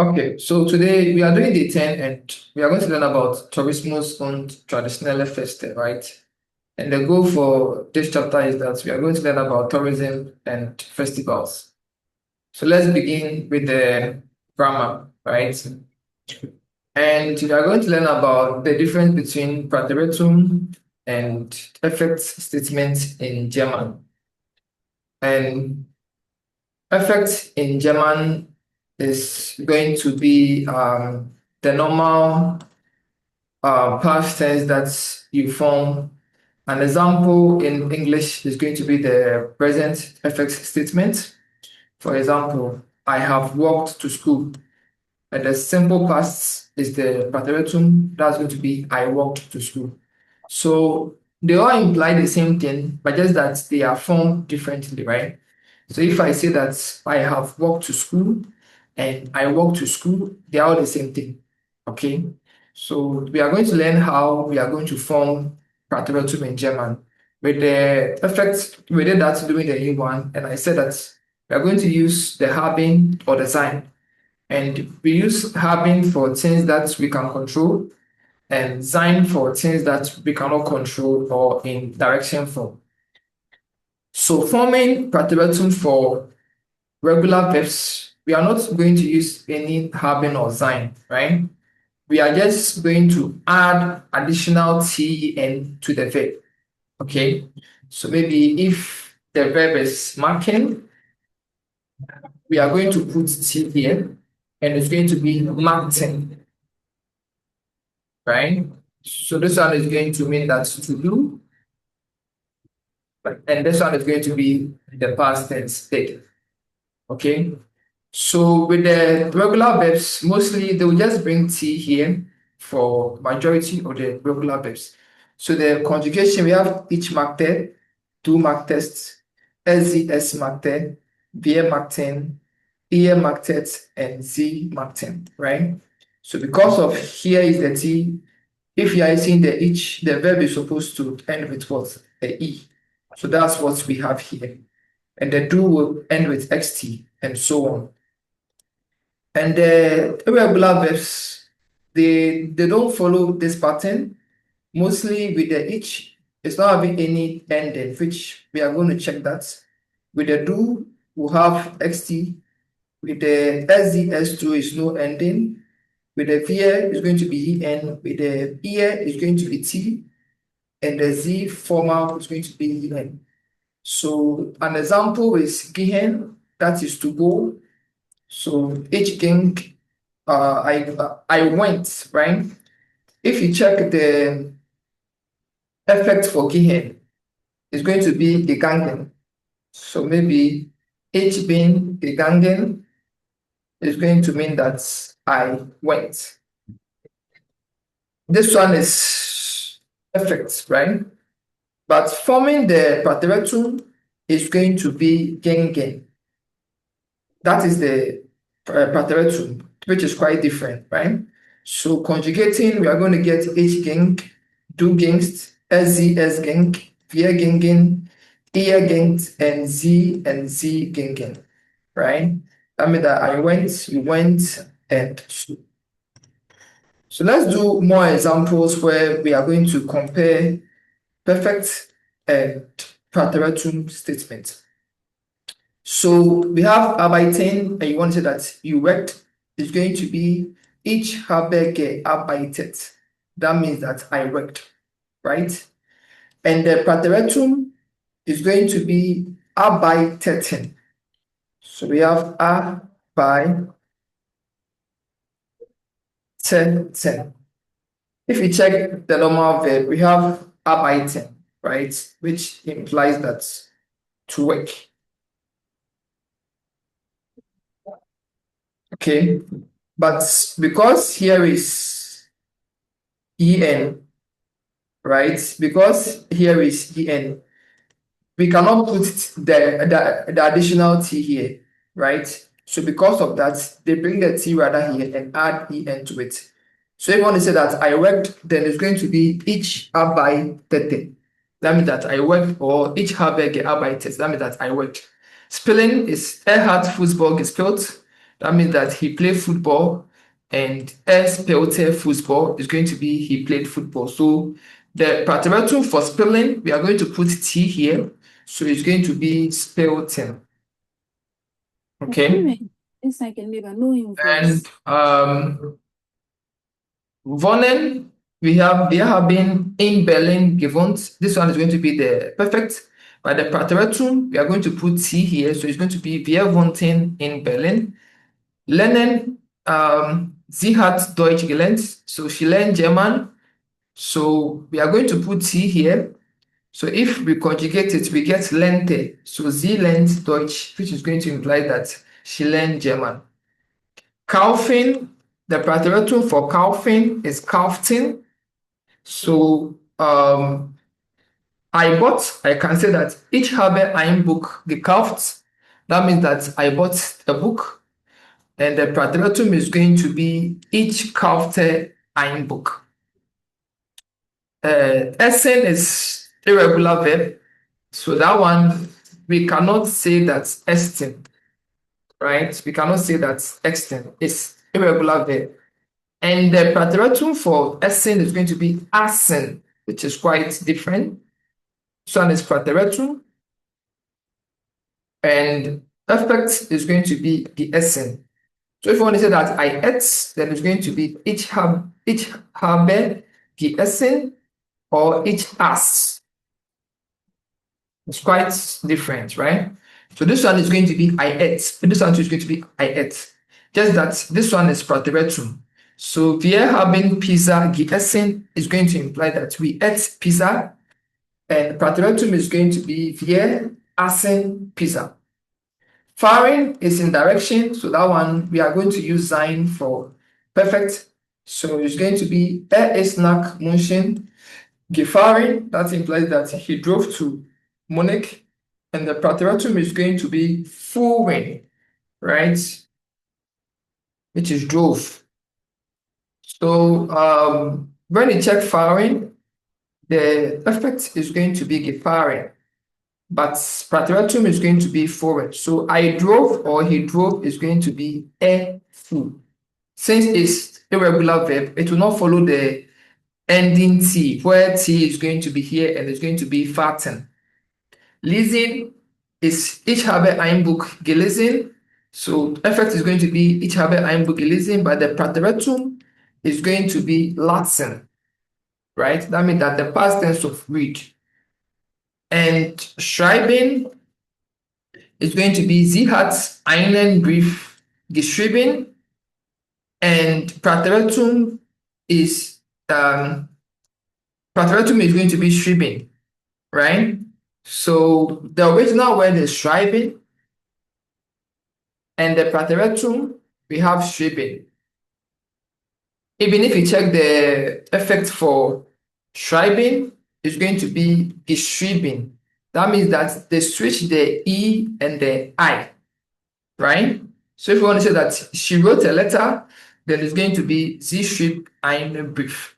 Okay, so today we are doing day 10 and we are going to learn about Tourismus und Traditionelle Feste, right? And the goal for this chapter is that we are going to learn about tourism and festivals. So let's begin with the grammar, right? And we are going to learn about the difference between Präteritum and effect statements in German. And effect in German is going to be the normal past tense that you form. An example in English is going to be the present perfect statement. For example, I have walked to school. And the simple past is the Präteritum. That's going to be I walked to school. So they all imply the same thing, but just that they are formed differently, right? So if I say that I have walked to school and I walk to school, they are all the same thing. Okay. So we are going to learn how we are going to form Präteritum in German. With the effect, we did that during the new one, and I said that we are going to use the haben or the sein. And we use haben for things that we can control and sein for things that we cannot control or in direction form. So forming Präteritum for regular verbs, we are not going to use any haben or sein, right? We are just going to add additional ten to the verb, okay? So maybe if the verb is marking, we are going to put t here, and it's going to be marked, right? So this one is going to mean that to do, and this one is going to be the past tense state, okay? So with the regular verbs, mostly they will just bring T here for majority of the regular verbs. So the conjugation, we have each mark there, do mark tests, SZS mark there, wir markten, ihr marktet, and Sie markten, right? So because of here is the T, if you are using the each, the verb is supposed to end with what? The E. So that's what we have here. And the do will end with XT and so on. And the irregular verbs, they don't follow this pattern. Mostly with the each, it's not having any ending, which we are going to check that. With the do, we'll have xt. With the sds2 is no ending. With the vir is going to be en. With the ear is going to be t. And the z formal is going to be en. So an example is gehen, that is to go. So ich ging, I went, right? If you check the effect for gehen, it's going to be gegangen. So maybe ich bin gegangen is going to mean that I went. This one is effect, right? But forming the Präteritum is going to be gingen. That is the Präteritum, which is quite different, right? So conjugating, we are going to get ich ging, du gingst, es ging, wir gingen, ihr gingt, and sie gingen, right? That means that I went, you went, and so. So let's do more examples where we are going to compare perfect and Präteritum statements. So we have arbeiten, and you want to say that you worked. It's going to be ich habe gearbeitet. That means that I worked, right? And the Präteritum is going to be arbeiteten. So we have arbeiteten. If you check the normal verb, we have arbeiten, right? Which implies that to work. Okay, but because here is en, right? Because here is en, we cannot put the additional t here, right? So because of that, they bring the t rather here and add en to it. So if you want to say that I worked, then it's going to be ich arbeitete. That means that I worked, or ich habe gearbeitet. That means that I worked. Spelling is Erhard Fußball gespelled. That means that he played football, and er spielte Fußball is going to be he played football. So the participle for spelling, we are going to put T here. So it's going to be spelten. Okay. And wohnen, wir haben in Berlin gewohnt. This one is going to be the perfect. By the Präteritum, we are going to put T here. So it's going to be wir wohnten in Berlin. Lernen, sie hat Deutsch gelernt. So she learned German. So we are going to put T here. So if we conjugate it, we get lernte. So sie lernt Deutsch, which is going to imply that she learned German. Kaufen, the Präteritum for kaufen is kauften. So I can say that ich habe ein Buch gekauft. That means that I bought a book. And the Präteritum is going to be ich kaufte ein Buch. Essen is irregular verb. So that one, we cannot say that essen, right? We cannot say that essen is irregular verb. And the Präteritum for essen is going to be assen, which is quite different. So one is Präteritum. And effect is going to be the essen. So if you want to say that I ate, then it's going to be ich habe gegessen or ich aß. It's quite different, right? So this one is going to be I ate. This one is going to be I ate. Just that this one is Präteritum. So wir haben Pizza gegessen is going to imply that we ate pizza. And Präteritum is going to be wir aßen Pizza. Fahren is in direction, so that one we are going to use sein for perfect. So it's going to be ist nach München gefahren. That implies that he drove to Munich, and the Präteritum is going to be fuhren, right? Which is drove. So when you check fahren, the perfect is going to be gefahren. But Präteritum is going to be forward. So I drove or he drove is going to be fuhr. Since it's irregular verb, it will not follow the ending T, where T is going to be here and it's going to be fahren. Lesen is ich habe ein Buch gelesen. So effect is going to be ich habe ein Buch gelesen, but the Präteritum is going to be lassen, right? That means that the past tense of read. And schreiben is going to be sie hat einen Brief geschrieben, and Präteritum is going to be schrieben, right? So the original word is schreiben, and the Präteritum we have schrieben. Even if you check the effect for schreiben, is going to be geschrieben. That means that they switch the E and the I, right? So if you want to say that she wrote a letter, then it's going to be sie schrieb einen Brief.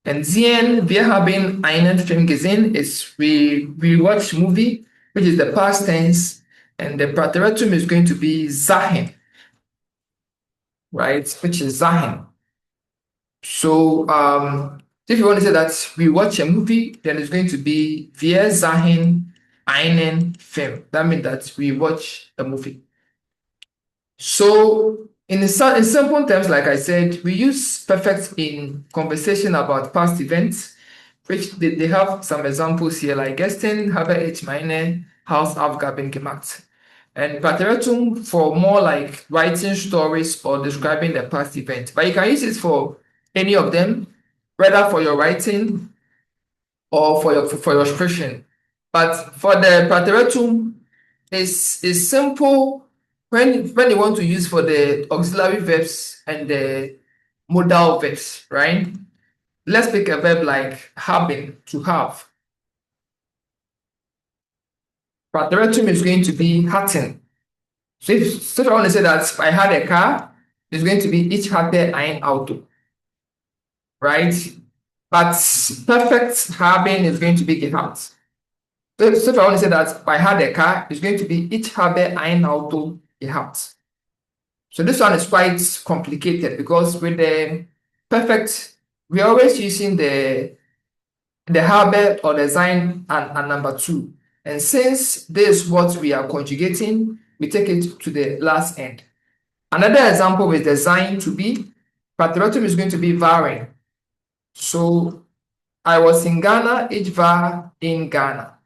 And sehen, wir haben einen Film gesehen is we watch movie, which is the past tense, and the Präteritum is going to be sahen, right? Which is sahen. So if you want to say that we watch a movie, then it's going to be wir sahen einen Film. That means that we watch a movie. So in simple terms, like I said, we use perfect in conversation about past events, which they have some examples here, like gestern habe ich meine Hausaufgaben gemacht. And Präteritum for more like writing stories or describing the past event. But you can use it for any of them, whether for your writing or for your expression. But for the Präteritum, is simple when you want to use for the auxiliary verbs and the modal verbs, right? Let's pick a verb like haben, to have. Präteritum is going to be hatten. So if I want to say that I had a car, it's going to be ich hatte ein Auto, right? But perfect haben is going to be gehabt. So if I want to say that I had a car, it's going to be ich habe ein Auto gehabt. So this one is quite complicated because with the perfect, we're always using the habit or the sign and number two. And since this is what we are conjugating, we take it to the last end. Another example is the sign to be. Patriotism is going to be varying. So I was in Ghana, each var in Ghana,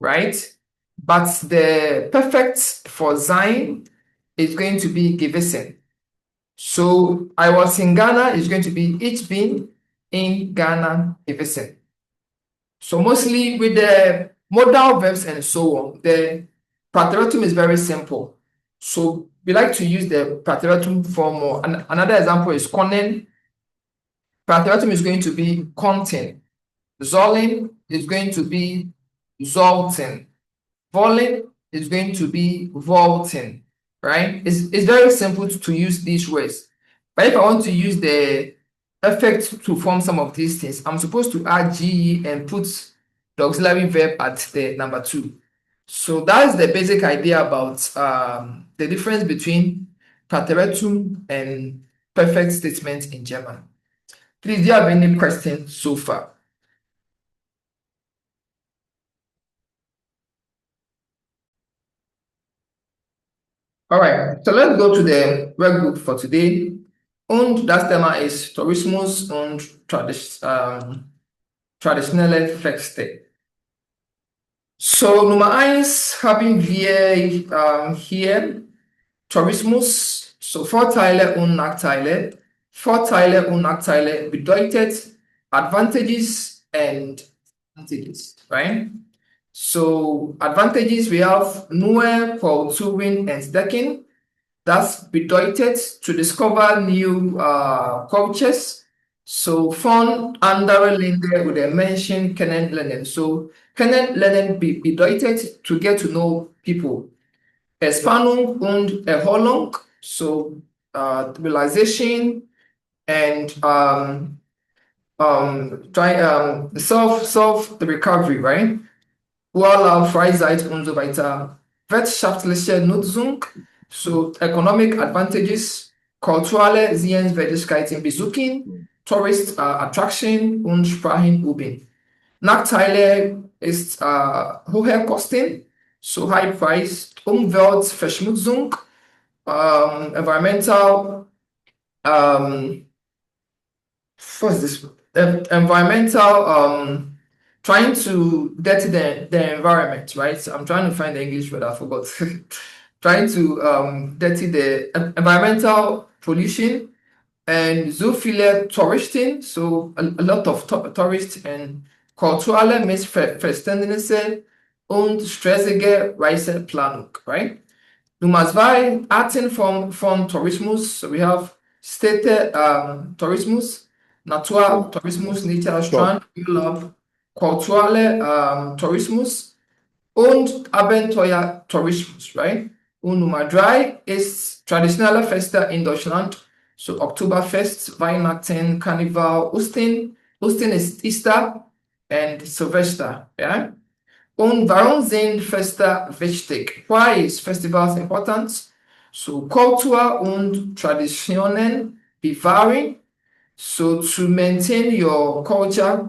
right? But the perfect for sign is going to be gewesen. So I was in Ghana is going to be each been in Ghana gewesen. So mostly with the modal verbs and so on, the patriatum is very simple. So we like to use the patriatum form more. And another example is konen. Patriatum is going to be konten. Zollen is going to be zolten. Vollen is going to be vaulting, right? It's very simple to use these words. But if I want to use the effect to form some of these things, I'm supposed to add GE and put the auxiliary verb at the number two. So that's the basic idea about the difference between Präteritum and perfect statements in German. Please, do you have any questions so far? All right, so let's go to the workbook for today. Und das Thema ist Tourismus und traditionelle Feste. So Nummer eins haben wir hier Tourismus, so Vorteile und Nachteile. Vorteile und Nachteile bedeutet advantages and advantages, right? So advantages we have nur Kulturen entdecken. Das bedeutet to discover new cultures. So von andere Länder oder Menschen kennenlernen. So kennenlernen bedeutet to get to know people. Entspannung und Erholung. So realization and self the recovery, right? Urlaub, Freizeit und so weiter. Wirtschaftliche Nutzung, so economic advantages, kulturelle Sehenswürdigkeiten besuchen, Tourist Attraction und Sprachenübung. Nachteile ist hohe Kosten, so high price, Umweltverschmutzung, environmental, what's this? Environmental, trying to dirty the environment, right? So I'm trying to find the English word, I forgot. Trying to dirty the environmental pollution and so viele Touristen, so a lot of tourists and kulturelle Missverständnisse und stressige Reiseplanung, right? Nummer zwei, Arten von Tourismus. So we have Städte Tourismus, Naturtourismus, Nature, Strand, Urlaub, kulturelle Tourismus und Abenteuertourismus, right? Und Nummer drei ist traditionelle Feste in Deutschland. So Oktoberfest, Weihnachten, Karneval, Ostern. Ostern ist Easter and Silvester, yeah? Und warum sind Feste wichtig? Why is festivals important? So Kultur und Traditionen bewahren. So to maintain your culture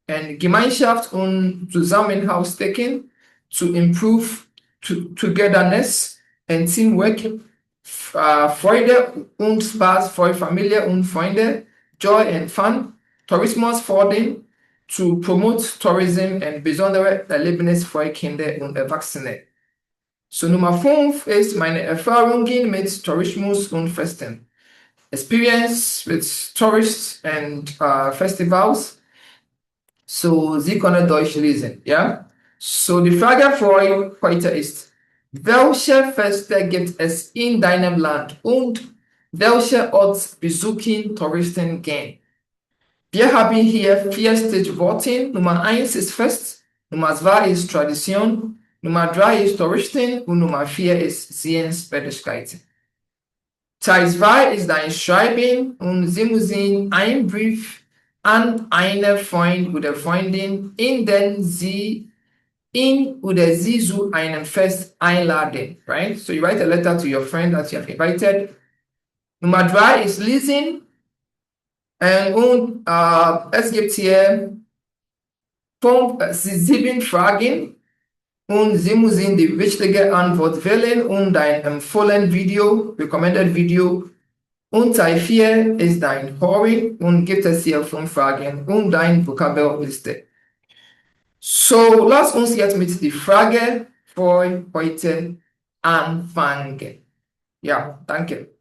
and Gemeinschaft und Zusammenhalt stecken, to improve togetherness and teamwork, Freude und Spaß für Familie und Freunde, Joy and Fun, Tourismus fördern, to promote tourism and besondere Erlebnisse für Kinder und Erwachsene. So Nummer 5 ist meine Erfahrungen mit Tourismus und Festen. Experience with tourists and festivals. So Sie können durchlesen, ja? So die Frage für euch heute ist, welche Feste gibt es in deinem Land und welche Orte besuchen Touristen gern? Wir haben hier 4 Stichworte. Nummer 1 ist Fest, Nummer 2 ist Tradition, Nummer 3 ist Touristen und Nummer 4 ist Sehenswürdigkeiten. Teil 2 ist dein Schreiben und Sie müssen einen Brief an einen Freund oder Freundin, in dem Sie ihn oder sie zu einem Fest einladen, right? So you write a letter to your friend that you have invited. Nummer 3 ist lesen. Und es gibt hier 7 Fragen und Sie müssen die richtige Antwort wählen und ein empfohlen Video, recommended Video. Und Teil 4 ist dein Hobby und gibt es hier 5 Fragen und deine Vokabelliste. So, lass uns jetzt mit der Frage für heute anfangen. Ja, danke.